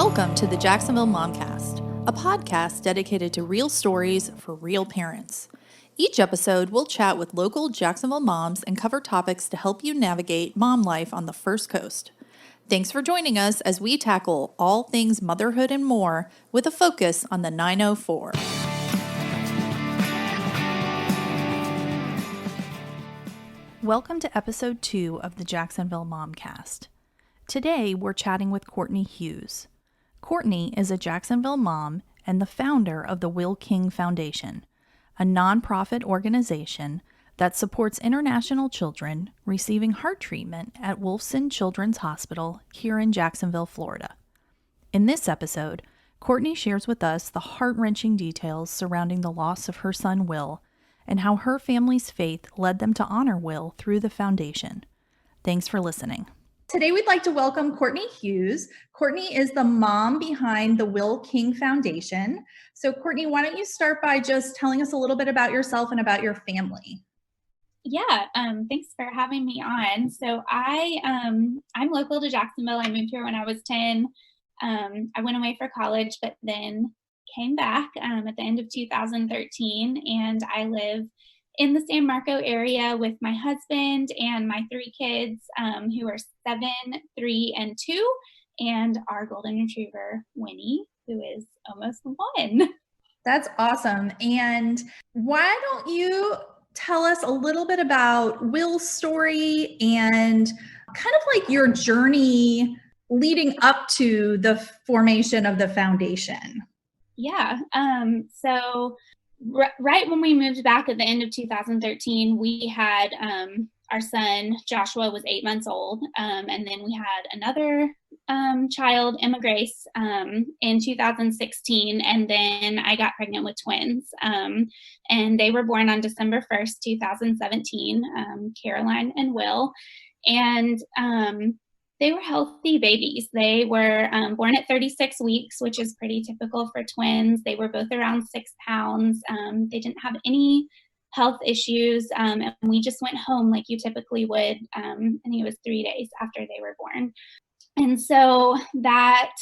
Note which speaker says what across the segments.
Speaker 1: Welcome to the Jacksonville Momcast, a podcast dedicated to real stories for real parents. Each episode, we'll chat with local Jacksonville moms and cover topics to help you navigate mom life on the First Coast. Thanks for joining us as we tackle all things motherhood and more with a focus on the 904. Welcome to episode 2 of the Jacksonville Momcast. Today, we're chatting with Courtney Hughes. Courtney is a Jacksonville mom and the founder of the Will King Foundation, a nonprofit organization that supports international children receiving heart treatment at Wolfson Children's Hospital here in Jacksonville, Florida. In this episode, Courtney shares with us the heart-wrenching details surrounding the loss of her son Will and how her family's faith led them to honor Will through the foundation. Thanks for listening. Today, we'd like to welcome Courtney Hughes. Courtney is the mom behind the Will King Foundation. So, Courtney, why don't you start by just telling us a little bit about yourself and about your family?
Speaker 2: Yeah, thanks for having me on. So I'm local to Jacksonville. I moved here when I was 10. I went away for college, but then came back at the end of 2013, and I live in the San Marco area with my husband and my 3 kids who are 7, 3, and 2, and our golden retriever, Winnie, who is almost 1.
Speaker 1: That's awesome. And why don't you tell us a little bit about Will's story and kind of like your journey leading up to the formation of the foundation?
Speaker 2: Yeah. So right when we moved back at the end of 2013, we had our son Joshua was 8 months old, and then we had another child, Emma Grace, in 2016, and then I got pregnant with twins, and they were born on December 1st, 2017, Caroline and Will, and they were healthy babies. They were born at 36 weeks, which is pretty typical for twins. They were both around 6 pounds. They didn't have any health issues, and we just went home like you typically would. I think it was 3 days after they were born. And so that,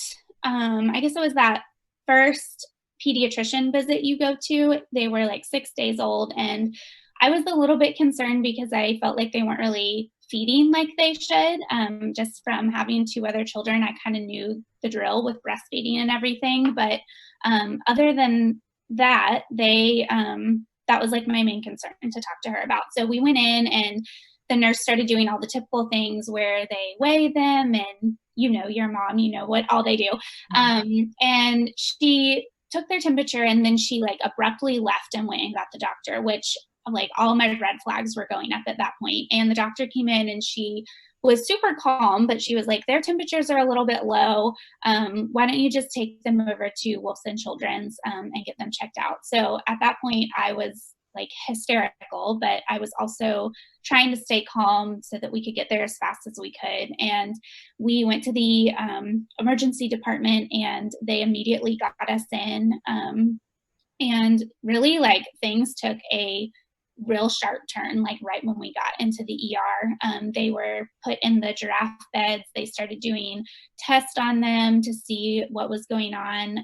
Speaker 2: I guess it was that first pediatrician visit you go to, they were like 6 days old, and I was a little bit concerned because I felt like they weren't really feeding like they should. Just from having 2 other children, I kind of knew the drill with breastfeeding and everything. But other than that, that was like my main concern to talk to her about. So we went in, and the nurse started doing all the typical things where they weigh them, and your mom, what all they do. And she took their temperature, and then she like abruptly left and went and got the doctor, which like all my red flags were going up at that point. And the doctor came in, and she was super calm, but she was like, their temperatures are a little bit low. Why don't you just take them over to Wolfson Children's and get them checked out? So at that point, I was like hysterical, but I was also trying to stay calm so that we could get there as fast as we could. And we went to the emergency department, and they immediately got us in. And really, like, things took a real sharp turn, like right when we got into the ER. They were put in the giraffe beds. They started doing tests on them to see what was going on.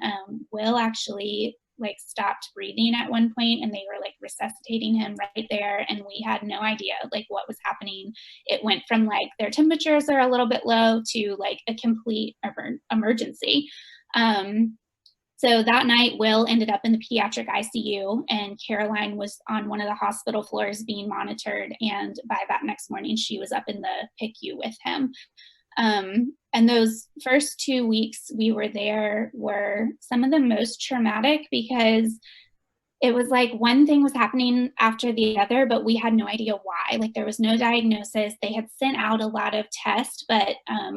Speaker 2: Will actually like stopped breathing at one point, and they were like resuscitating him right there, and we had no idea like what was happening. It went from like their temperatures are a little bit low to like a complete emergency. So that night, Will ended up in the pediatric ICU, and Caroline was on one of the hospital floors being monitored. And by that next morning, she was up in the PICU with him. And those first 2 weeks we were there were some of the most traumatic, because it was like one thing was happening after the other, but we had no idea why. Like there was no diagnosis. They had sent out a lot of tests, but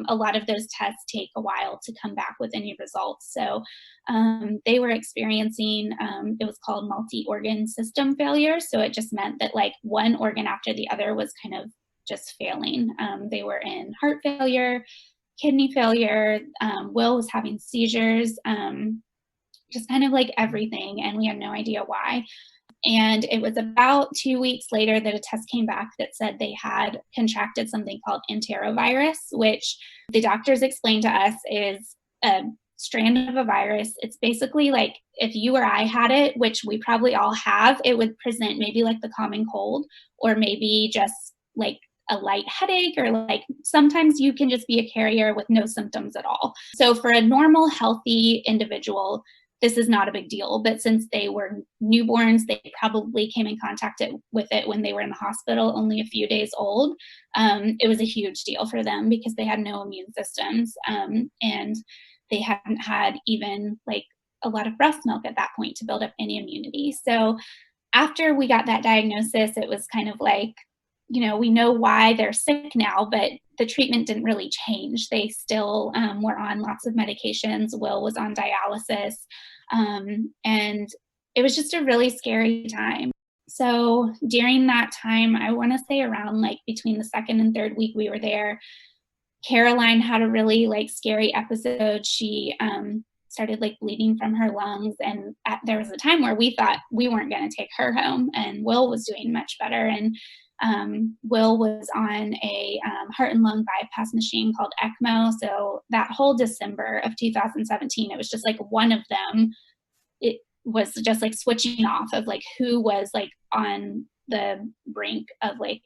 Speaker 2: a lot of those tests take a while to come back with any results. So they were experiencing, it was called multi-organ system failure. So it just meant that like one organ after the other was kind of just failing. They were in heart failure, kidney failure. Will was having seizures. Just kind of like everything, and we had no idea why. And it was about 2 weeks later that a test came back that said they had contracted something called enterovirus, which the doctors explained to us is a strand of a virus. It's basically like if you or I had it, which we probably all have, it would present maybe like the common cold, or maybe just like a light headache, or like sometimes you can just be a carrier with no symptoms at all. So for a normal, healthy individual, this is not a big deal. But since they were newborns, they probably came in contact with it when they were in the hospital, only a few days old. It was a huge deal for them because they had no immune systems, and they hadn't had even like a lot of breast milk at that point to build up any immunity. So after we got that diagnosis, it was kind of like, we know why they're sick now, but the treatment didn't really change. They still were on lots of medications. Will was on dialysis. And it was just a really scary time. So during that time, I want to say around like between the second and third week we were there, Caroline had a really like scary episode. She started like bleeding from her lungs, and there was a time where we thought we weren't going to take her home, and Will was doing much better. And Will was on a heart and lung bypass machine called ECMO. So that whole December of 2017, it was just like one of them. It was just like switching off of like who was like on the brink of like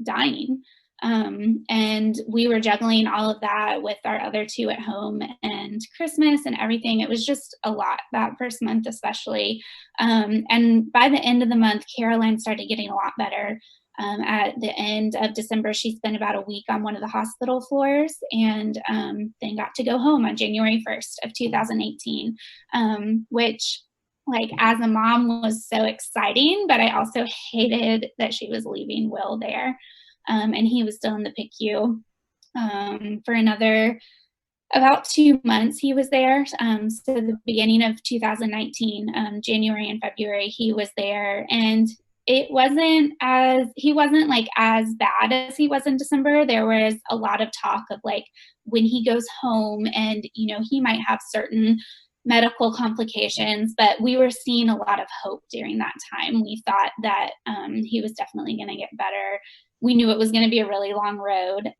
Speaker 2: dying. And we were juggling all of that with our other two at home and Christmas and everything. It was just a lot that first month, especially. And by the end of the month, Caroline started getting a lot better. At the end of December, she spent about a week on one of the hospital floors, and then got to go home on January 1st of 2018, which, like, as a mom was so exciting, but I also hated that she was leaving Will there. And he was still in the PICU for another about 2 months. He was there. So the beginning of 2019, January and February, he was there, and he wasn't like as bad as he was in December. There was a lot of talk of like when he goes home and, he might have certain medical complications, but we were seeing a lot of hope during that time. We thought that he was definitely going to get better. We knew it was going to be a really long road.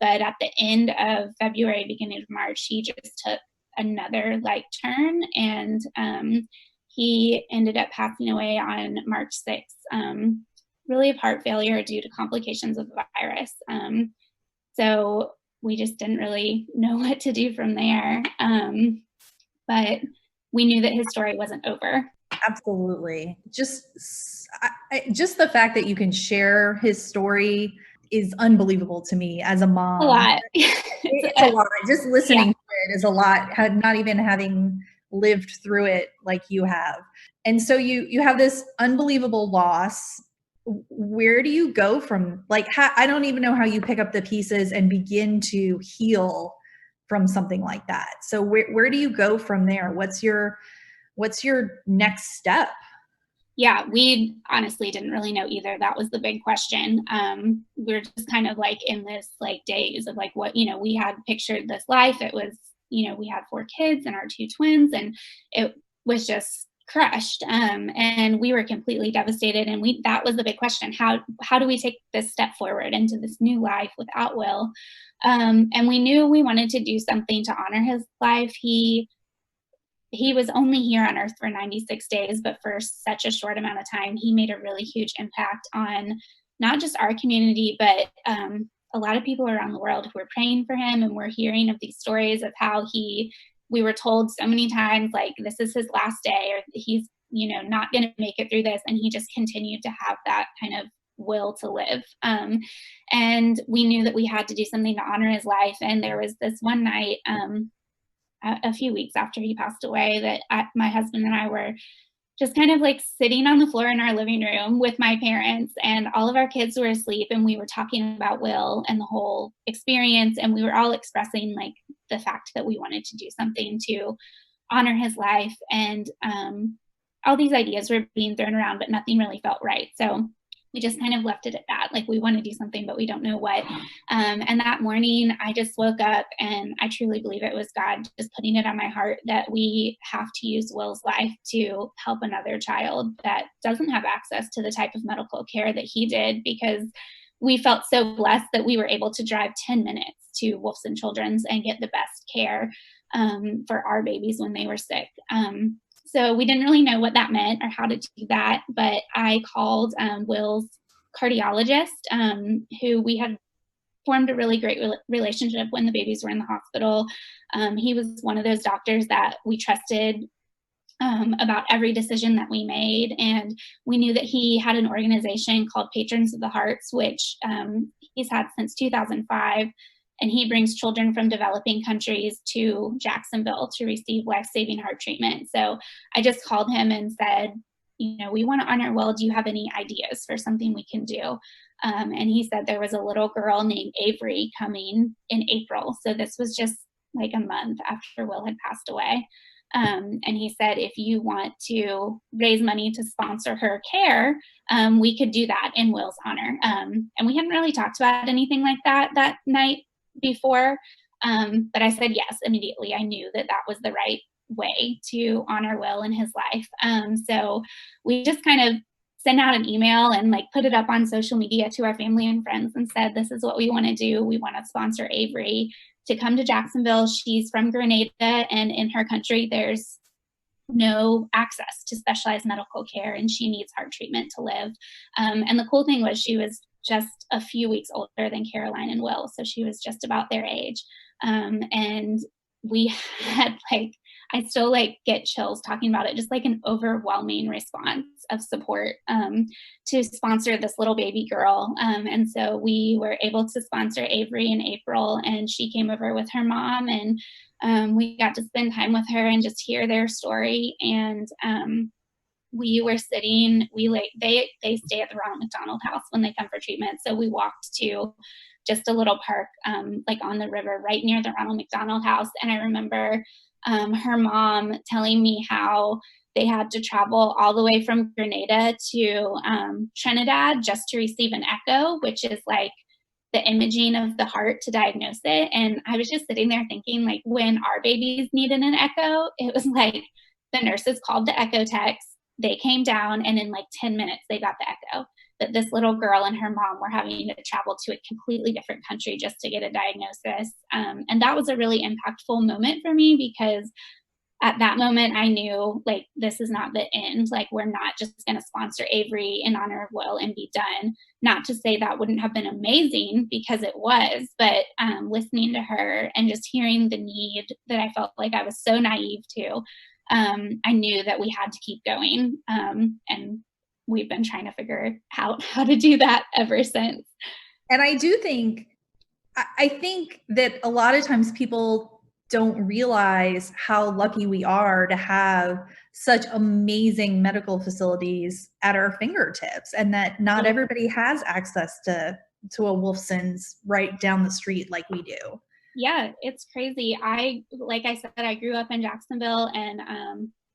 Speaker 2: But at the end of February, beginning of March, he just took another like turn, and he ended up passing away on March 6th, really of heart failure due to complications of the virus. So we just didn't really know what to do from there. But we knew that his story wasn't over.
Speaker 1: Absolutely. Just the fact that you can share his story is unbelievable to me as a mom.
Speaker 2: A lot.
Speaker 1: It's a lot. Just listening to it is a lot, not even having lived through it like you have. And so you have this unbelievable loss. Where do you go from, like, I don't even know how you pick up the pieces and begin to heal from something like that. So where do you go from there? What's your next step?
Speaker 2: Yeah, we honestly didn't really know either. That was the big question. We were just kind of like in this like daze of like what, we had pictured this life. It was, we had 4 kids and our 2 twins, and it was just crushed. And we were completely devastated. And that was the big question. How do we take this step forward into this new life without Will? And we knew we wanted to do something to honor his life. He was only here on earth for 96 days, but for such a short amount of time, he made a really huge impact on not just our community, but a lot of people around the world who were praying for him. And we're hearing of these stories of how we were told so many times, like, this is his last day, or he's, not going to make it through this. And he just continued to have that kind of will to live. And we knew that we had to do something to honor his life. And there was this one night, a few weeks after he passed away, that my husband and I were just kind of like sitting on the floor in our living room with my parents, and all of our kids were asleep, and we were talking about Will and the whole experience, and we were all expressing like the fact that we wanted to do something to honor his life. And all these ideas were being thrown around, but nothing really felt right. So we just kind of left it at that. Like, we want to do something, but we don't know what. And that morning I just woke up, and I truly believe it was God just putting it on my heart that we have to use Will's life to help another child that doesn't have access to the type of medical care that he did, because we felt so blessed that we were able to drive 10 minutes to Wolfson Children's and get the best care. for our babies when they were sick. So we didn't really know what that meant or how to do that, but I called Will's cardiologist, who we had formed a really great relationship when the babies were in the hospital. He was one of those doctors that we trusted about every decision that we made. And we knew that he had an organization called Patrons of the Hearts, which he's had since 2005. And he brings children from developing countries to Jacksonville to receive life-saving heart treatment. So I just called him and said, we want to honor Will. Do you have any ideas for something we can do? And he said there was a little girl named Avery coming in April. So this was just like a month after Will had passed away. And he said, if you want to raise money to sponsor her care, we could do that in Will's honor. And we hadn't really talked about anything like that night before. But I said yes immediately. I knew that was the right way to honor Will in his life. So we just kind of sent out an email and put it up on social media to our family and friends and said, this is what we want to do. We want to sponsor Avery to come to Jacksonville. She's from Grenada, and in her country, there's no access to specialized medical care, and she needs heart treatment to live. And the cool thing was she was just a few weeks older than Caroline and Will, so she was just about their age. And we had I still get chills talking about it, just an overwhelming response of support to sponsor this little baby girl. And so we were able to sponsor Avery in April, and she came over with her mom, and we got to spend time with her and just hear their story. And we were sitting, they stay at the Ronald McDonald house when they come for treatment. So we walked to just a little park, on the river right near the Ronald McDonald house. And I remember her mom telling me how they had to travel all the way from Grenada to Trinidad just to receive an echo, which is the imaging of the heart to diagnose it. And I was just sitting there thinking, when our babies needed an echo, it was the nurses called the echo techs, they came down, and in 10 minutes they got the echo. That this little girl and her mom were having to travel to a completely different country just to get a diagnosis. And that was a really impactful moment for me, because at that moment I knew this is not the end. We're not just going to sponsor Avery in honor of Will and be done. Not to say that wouldn't have been amazing, because it was, but listening to her and just hearing the need that I felt I was so naive to, I knew that we had to keep going. And we've been trying to figure out how to do that ever since.
Speaker 1: And I think that a lot of times people don't realize how lucky we are to have such amazing medical facilities at our fingertips, and that not everybody has access to a Wolfson's right down the street like we do.
Speaker 2: Yeah, it's crazy. Like I said, I grew up in Jacksonville, and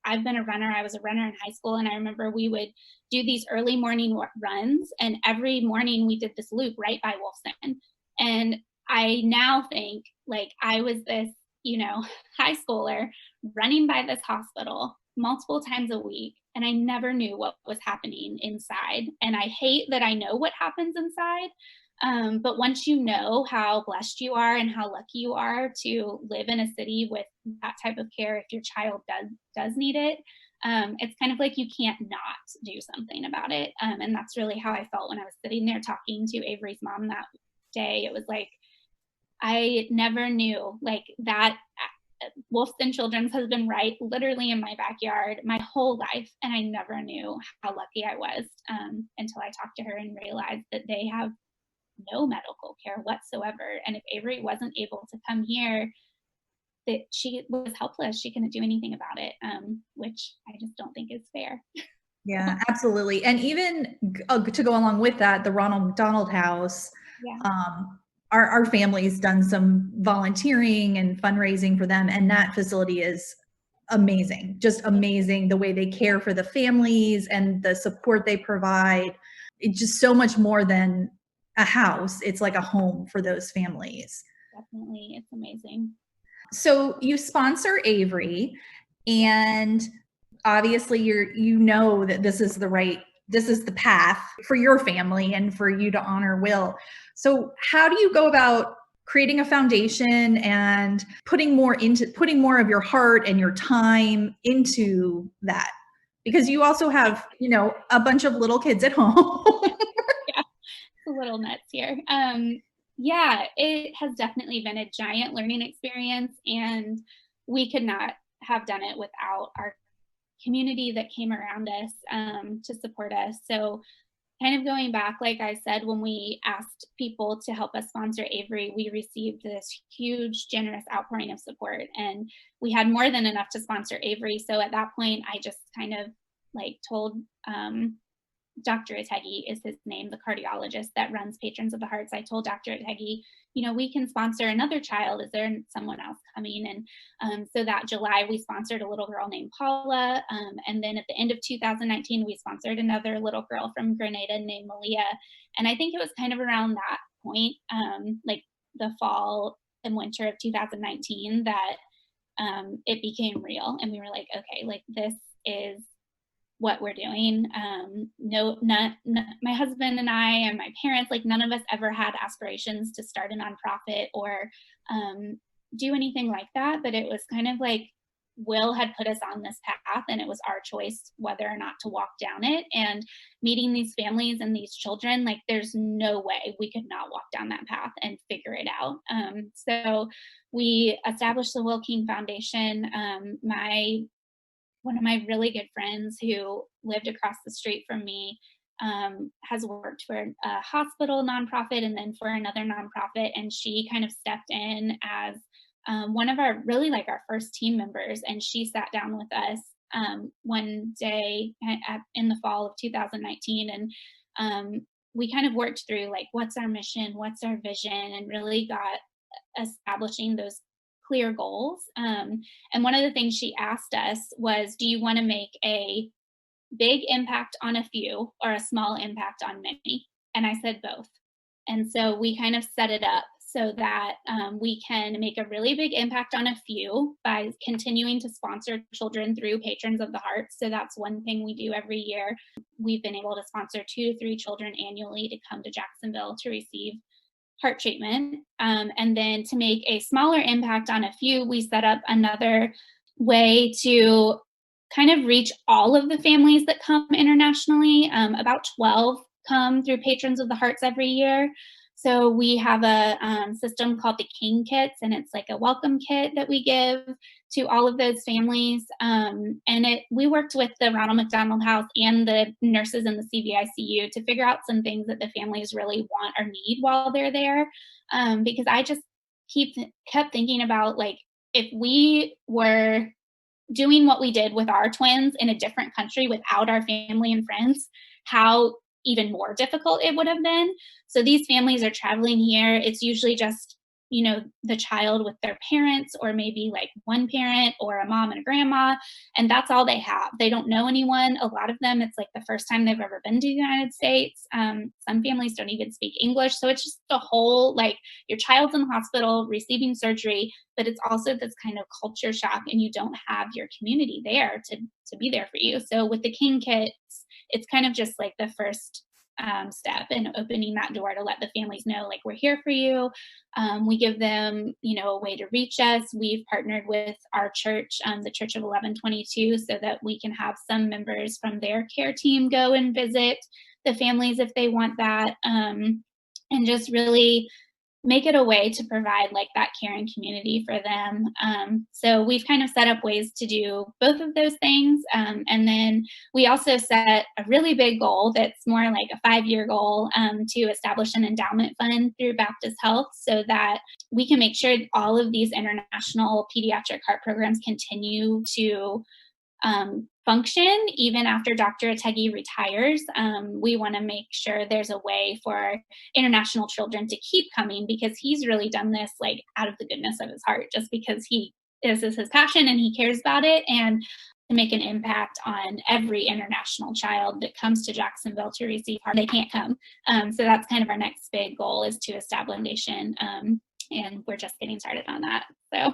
Speaker 2: I've been a runner. I was a runner in high school, and I remember we would do these early morning runs, and every morning we did this loop right by Wolfson. And I now think I was this, high schooler running by this hospital multiple times a week, and I never knew what was happening inside. And I hate that I know what happens inside. But once you know how blessed you are and how lucky you are to live in a city with that type of care, if your child does need it, it's kind of you can't not do something about it. And that's really how I felt when I was sitting there talking to Avery's mom that day. It was I never knew that Wolfson Children's has been right literally in my backyard my whole life, and I never knew how lucky I was until I talked to her and realized that they have no medical care whatsoever. And if Avery wasn't able to come here, that she was helpless. She couldn't do anything about it, which I just don't think is fair.
Speaker 1: Yeah, absolutely. And even to go along with that, the Ronald McDonald House, our family's done some volunteering and fundraising for them, and that facility is amazing, just amazing. The way they care for the families and the support they provide, it's just so much more than a house. It's like a home for those families.
Speaker 2: Definitely. It's amazing.
Speaker 1: So you sponsor Avery, and obviously you know that this is the path for your family and for you to honor Will. So how do you go about creating a foundation and putting more of your heart and your time into that? Because you also have, a bunch of little kids at home.
Speaker 2: Yeah, it's a little nuts here. Yeah, it has definitely been a giant learning experience, and we could not have done it without our community that came around us to support us. So kind of going back, like I said, when we asked people to help us sponsor Avery, we received this huge, generous outpouring of support. And we had more than enough to sponsor Avery. So at that point, I just kind of told Dr. Ategi is his name, the cardiologist that runs Patrons of the Hearts. I told Dr. Ategi, we can sponsor another child. Is there someone else coming? And so that July, we sponsored a little girl named Paula. And then at the end of 2019, we sponsored another little girl from Grenada named Malia. And I think it was kind of around that point, like the fall and winter of 2019, that it became real. And we were like, okay, this is what we're doing. My husband and I and my parents, none of us ever had aspirations to start a nonprofit or do anything like that. But it was kind of like Will had put us on this path, and it was our choice whether or not to walk down it. And meeting these families and these children, there's no way we could not walk down that path and figure it out. So we established the Will King Foundation. One of my really good friends who lived across the street from me has worked for a hospital nonprofit and then for another nonprofit. And she kind of stepped in as one of our our first team members. And she sat down with us one day in the fall of 2019. And we kind of worked through what's our mission, what's our vision, and really got establishing those clear goals. And one of the things she asked us was, do you want to make a big impact on a few or a small impact on many? And I said both. And so we kind of set it up so that we can make a really big impact on a few by continuing to sponsor children through Patrons of the Heart. So that's one thing we do every year. We've been able to sponsor 2 to 3 children annually to come to Jacksonville to receive heart treatment. And then to make a smaller impact on a few, we set up another way to kind of reach all of the families that come internationally. About 12 come through Patrons of the Hearts every year. So we have a system called the King Kits, and it's a welcome kit that we give to all of those families. And we worked with the Ronald McDonald House and the nurses in the CVICU to figure out some things that the families really want or need while they're there. Because I just kept thinking about if we were doing what we did with our twins in a different country without our family and friends, how even more difficult it would have been. So these families are traveling here. It's usually just, the child with their parents, or maybe one parent or a mom and a grandma, and that's all they have. They don't know anyone. A lot of them, it's the first time they've ever been to the United States. Some families don't even speak English. So it's just the whole, your child's in the hospital receiving surgery, but it's also this kind of culture shock, and you don't have your community there to be there for you. So with the King Kits, it's kind of just the first step in opening that door to let the families know, we're here for you. We give them, a way to reach us. We've partnered with our church, the Church of 1122, so that we can have some members from their care team go and visit the families if they want that, and just really make it a way to provide that caring community for them. So we've kind of set up ways to do both of those things. And then we also set a really big goal that's more a 5-year goal to establish an endowment fund through Baptist Health, so that we can make sure all of these international pediatric heart programs continue to function even after Dr. Ategi retires. We want to make sure there's a way for international children to keep coming, because he's really done this out of the goodness of his heart, just because this is his passion and he cares about it, and to make an impact on every international child that comes to Jacksonville to receive heart. They can't come. So that's kind of our next big goal, is to establish a foundation. And we're just getting started on that. So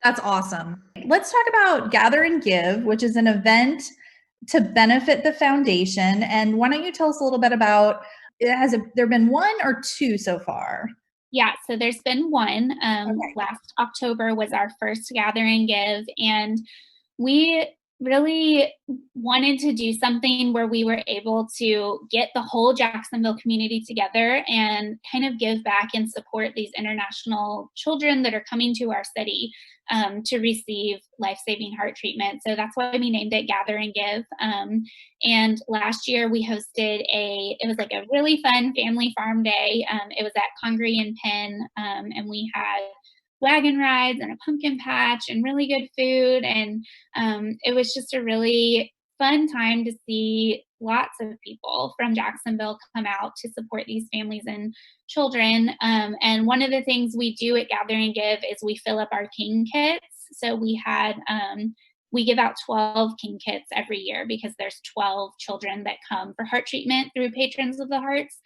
Speaker 1: that's awesome. Let's talk about Gather and Give, which is an event to benefit the foundation. And why don't you tell us a little bit about it? There been 1 or 2 so far?
Speaker 2: Yeah, so there's been one.
Speaker 1: Okay.
Speaker 2: Last October was our first Gather and Give, and we really wanted to do something where we were able to get the whole Jacksonville community together and kind of give back and support these international children that are coming to our city to receive life-saving heart treatment. So that's why we named it Gather and Give. And last year we hosted it was like a really fun family farm day. It was at Congaree and Penn, and we had wagon rides and a pumpkin patch and really good food. And it was just a really fun time to see lots of people from Jacksonville come out to support these families and children. And one of the things we do at Gather and Give is we fill up our King kits. So we give out 12 King kits every year because there's 12 children that come for heart treatment through Patrons of the Hearts.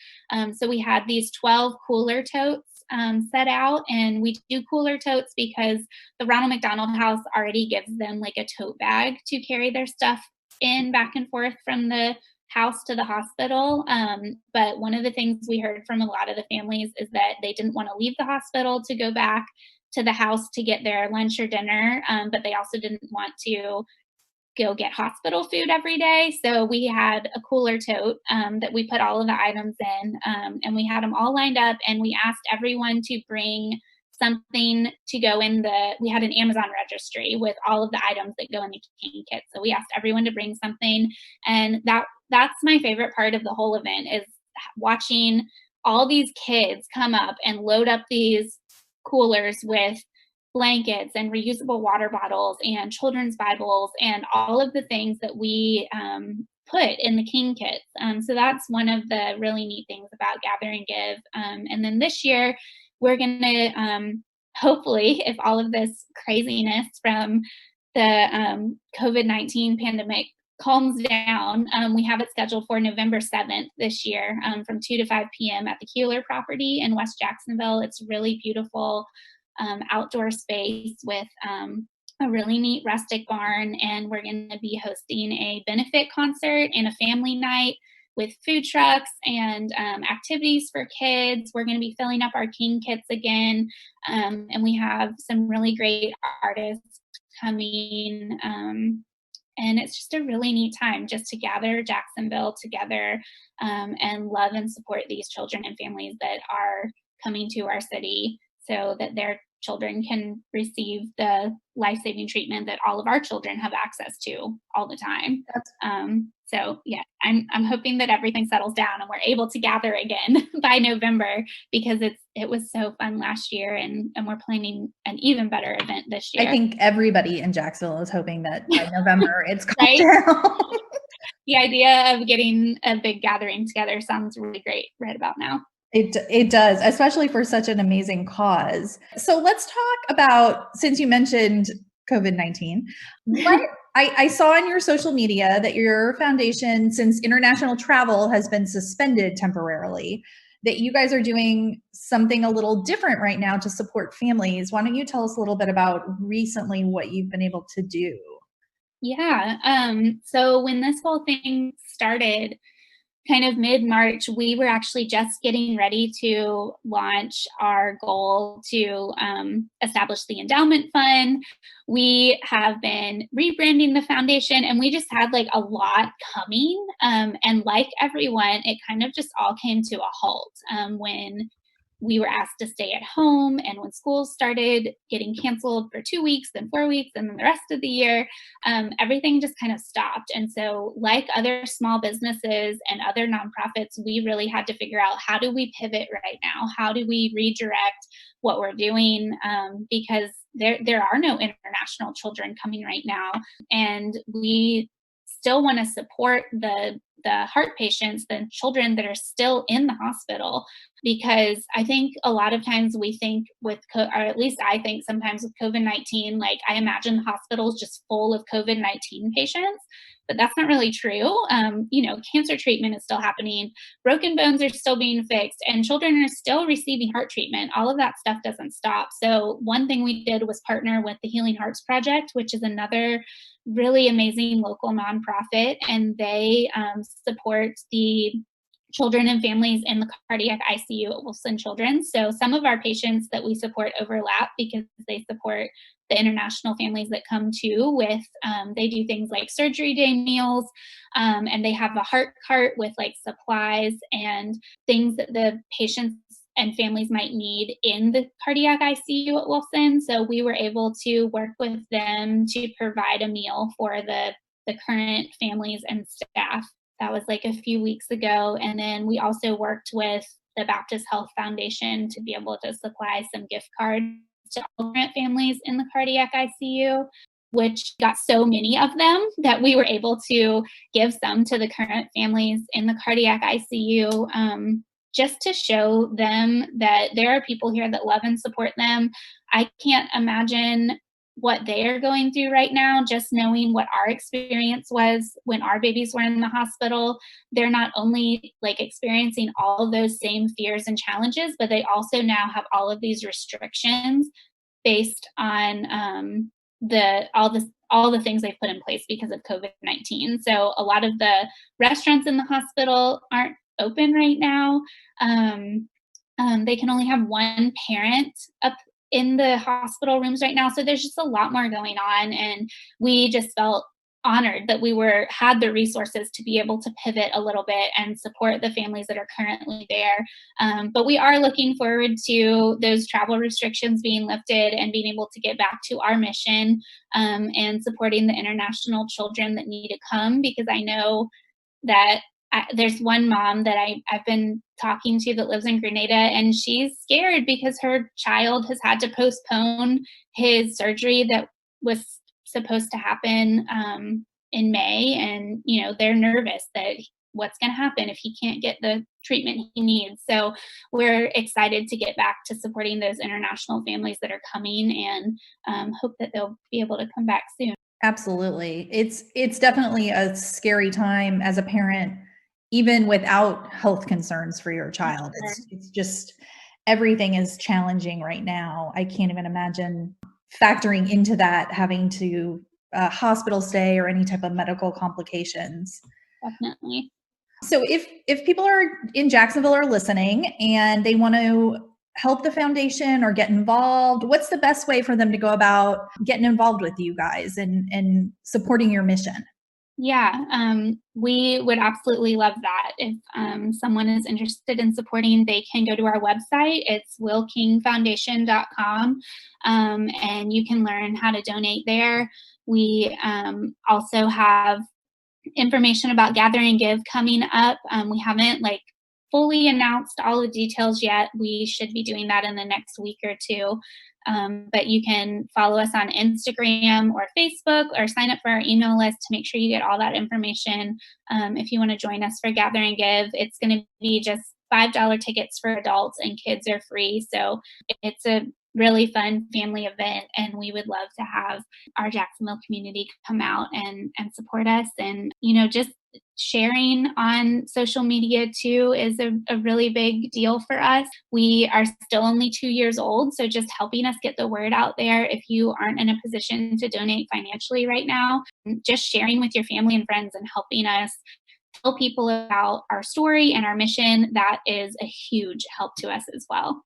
Speaker 2: So we had these 12 cooler totes set out, and we do cooler totes because the Ronald McDonald House already gives them like a tote bag to carry their stuff in back and forth from the house to the hospital. But one of the things we heard from a lot of the families is that they didn't want to leave the hospital to go back to the house to get their lunch or dinner, but they also didn't want to go get hospital food every day. So we had a cooler tote that we put all of the items in, and we had them all lined up, and we asked everyone to bring something to go in we had an Amazon registry with all of the items that go in the King kit. So we asked everyone to bring something, and that's my favorite part of the whole event is watching all these kids come up and load up these coolers with blankets and reusable water bottles and children's Bibles and all of the things that we put in the King kits. So that's one of the really neat things about Gather and Give. And then this year, we're going to hopefully, if all of this craziness from the COVID-19 pandemic calms down, we have it scheduled for November 7th this year from 2 to 5 p.m. at the Keeler property in West Jacksonville. It's really beautiful outdoor space with a really neat rustic barn, and we're going to be hosting a benefit concert and a family night with food trucks and activities for kids. We're going to be filling up our King kits again, and we have some really great artists coming, and it's just a really neat time just to gather Jacksonville together and love and support these children and families that are coming to our city so that their children can receive the life-saving treatment that all of our children have access to all the time. So yeah, I'm hoping that everything settles down and we're able to gather again by November because it was so fun last year, and we're planning an even better event this year.
Speaker 1: I think everybody in Jacksonville is hoping that by November it's calmed
Speaker 2: right?
Speaker 1: down.
Speaker 2: The idea of getting a big gathering together sounds really great right about now.
Speaker 1: It does, especially for such an amazing cause. So let's talk about, since you mentioned COVID-19, I saw on your social media that your foundation, since international travel has been suspended temporarily, that you guys are doing something a little different right now to support families. Why don't you tell us a little bit about recently what you've been able to do?
Speaker 2: Yeah. So when this whole thing started, kind of mid-March, we were actually just getting ready to launch our goal to establish the endowment fund. We have been rebranding the foundation, and we just had like a lot coming. And like everyone, it kind of just all came to a halt when we were asked to stay at home, and when schools started getting canceled for 2 weeks, then 4 weeks, and then the rest of the year, everything just kind of stopped. And so, like other small businesses and other nonprofits, we really had to figure out, how do we pivot right now? How do we redirect what we're doing? Because there are no international children coming right now, and we still want to support the heart patients, the children that are still in the hospital, because I think a lot of times we think or at least I think sometimes with COVID-19, like I imagine the hospital is just full of COVID-19 patients, but that's not really true. Cancer treatment is still happening, broken bones are still being fixed, and children are still receiving heart treatment. All of that stuff doesn't stop. So one thing we did was partner with the Healing Hearts Project, which is another really amazing local nonprofit, and they support the children and families in the cardiac ICU at Wilson Children's. So some of our patients that we support overlap because they support the international families that come too with, they do things like surgery day meals, and they have a heart cart with like supplies and things that the patients and families might need in the cardiac ICU at Wilson. So we were able to work with them to provide a meal for the current families and staff. That was like a few weeks ago. And then we also worked with the Baptist Health Foundation to be able to supply some gift cards to all current families in the cardiac ICU, which got so many of them that we were able to give some to the current families in the cardiac ICU, just to show them that there are people here that love and support them. I can't imagine what they're going through right now, just knowing what our experience was when our babies were in the hospital. They're not only like experiencing all of those same fears and challenges, but they also now have all of these restrictions based on all the things they've put in place because of COVID-19. So a lot of the restaurants in the hospital aren't open right now. They can only have one parent up in the hospital rooms right now. So there's just a lot more going on. And we just felt honored that we had the resources to be able to pivot a little bit and support the families that are currently there. But we are looking forward to those travel restrictions being lifted and being able to get back to our mission, and supporting the international children that need to come, because I know that there's one mom that I've been talking to that lives in Grenada, and she's scared because her child has had to postpone his surgery that was supposed to happen in May. And, they're nervous that what's going to happen if he can't get the treatment he needs. So we're excited to get back to supporting those international families that are coming, and hope that they'll be able to come back soon.
Speaker 1: Absolutely. It's definitely a scary time as a parent, even without health concerns for your child. It's just, everything is challenging right now. I can't even imagine factoring into that, having to hospital stay or any type of medical complications.
Speaker 2: Definitely.
Speaker 1: So if people are in Jacksonville or listening and they want to help the foundation or get involved, what's the best way for them to go about getting involved with you guys and supporting your mission?
Speaker 2: Yeah, we would absolutely love that. If someone is interested in supporting, they can go to our website. It's willkingfoundation.com, and you can learn how to donate there. We also have information about Gather and Give coming up. We haven't fully announced all the details yet. We should be doing that in the next week or two. But you can follow us on Instagram or Facebook, or sign up for our email list to make sure you get all that information. If you want to join us for Gather and Give, it's going to be just $5 tickets for adults, and kids are free. So it's a really fun family event, and we would love to have our Jacksonville community come out and support us. And, just sharing on social media too is a really big deal for us. We are still only 2 years old, so just helping us get the word out there. If you aren't in a position to donate financially right now, just sharing with your family and friends and helping us tell people about our story and our mission, that is a huge help to us as well.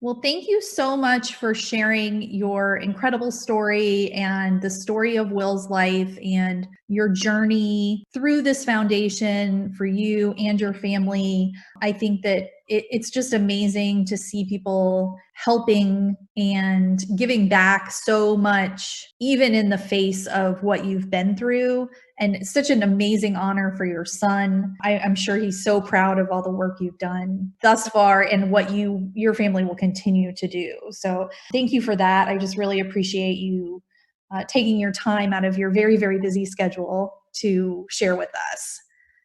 Speaker 1: Well, thank you so much for sharing your incredible story and the story of Will's life and your journey through this foundation for you and your family. I think that it's just amazing to see people helping and giving back so much, even in the face of what you've been through. And it's such an amazing honor for your son. I'm sure he's so proud of all the work you've done thus far and what your family will continue to do. So thank you for that. I just really appreciate you taking your time out of your very, very busy schedule to share with us.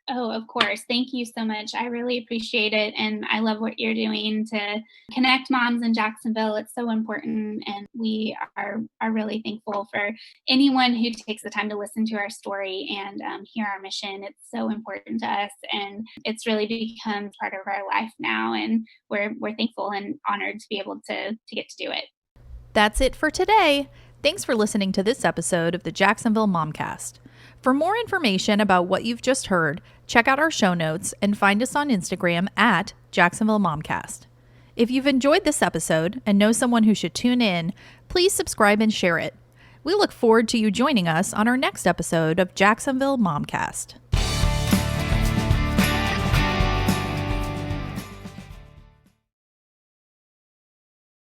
Speaker 2: Oh, of course. Thank you so much. I really appreciate it. And I love what you're doing to connect moms in Jacksonville. It's so important. And we are really thankful for anyone who takes the time to listen to our story and hear our mission. It's so important to us. And it's really become part of our life now. And we're thankful and honored to be able to get to do it.
Speaker 1: That's it for today. Thanks for listening to this episode of the Jacksonville Momcast. For more information about what you've just heard, check out our show notes and find us on Instagram at Jacksonville Momcast. If you've enjoyed this episode and know someone who should tune in, please subscribe and share it. We look forward to you joining us on our next episode of Jacksonville Momcast.